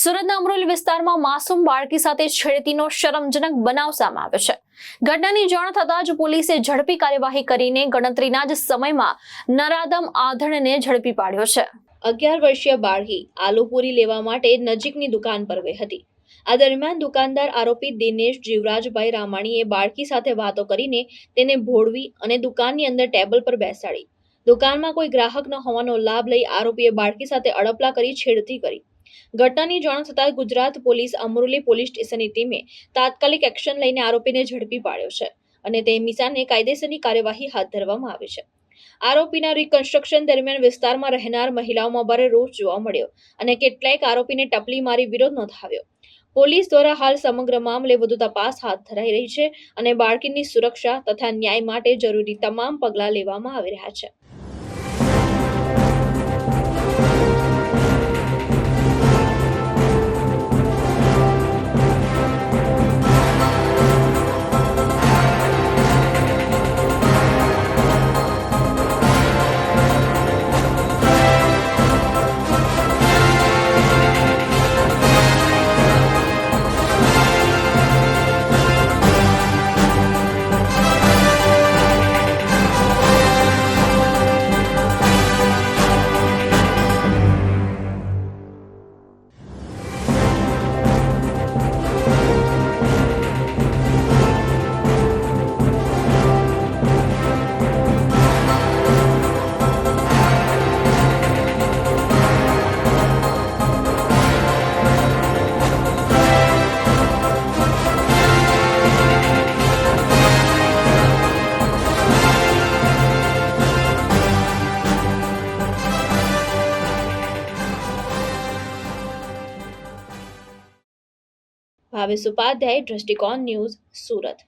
સુરતના અમરોલી વિસ્તારમાં માસૂમ બાળકી સાથે છેડતીનો શરમજનક બનાવ સામે આવ્યો છે। ઘટનાની જાણ થતાં જ પોલીસે ઝડપી કાર્યવાહી કરીને ગણતરીના જ સમયમાં નરાધમ આધેડને ઝડપી પાડ્યો છે। 11 વર્ષીય બાળકી આલુપુરી લેવા માટે નજીકની દુકાન પર ગઈ હતી। આ દરમિયાન દુકાનદાર આરોપી દિનેશ જીવરાજભાઈ રામાણીએ બાળકી સાથે વાતો કરીને તેને ભોળવી અને દુકાનની અંદર ટેબલ પર બેસાડી દુકાનમાં કોઈ ગ્રાહક ન હોવાનો લાભ લઈ આરોપીએ બાળકી સાથે અડપલા કરી છેડતી કરી। ઘટનાની જાણ થતાં ગુજરાત પોલીસ અમરોલી પોલીસ સ્ટેશનની ટીમે તાત્કાલિક એક્શન લઈને આરોપીને ઝડપી પાડ્યો છે અને તેની સામે કાયદેસરની કાર્યવાહી હાથ ધરવામાં આવી છે। આરોપીના રિકન્સ્ટ્રક્શન દરમિયાન વિસ્તારમાં રહેનાર મહિલાઓમાં ભારે રોષ જોવા મળ્યો અને કેટલાક આરોપીને ટપલી મારી વિરોધ નોંધાવ્યો। પોલીસ દ્વારા હાલ સમગ્ર મામલે વધુ તપાસ હાથ ધરાઈ રહી છે અને બાળકીની સુરક્ષા તથા ન્યાય માટે જરૂરી તમામ પગલાં લેવામાં આવી રહ્યા છે। ભાવેશ ઉપાધ્યાય, દ્રષ્ટિકોણ ન્યૂઝ, સુરત।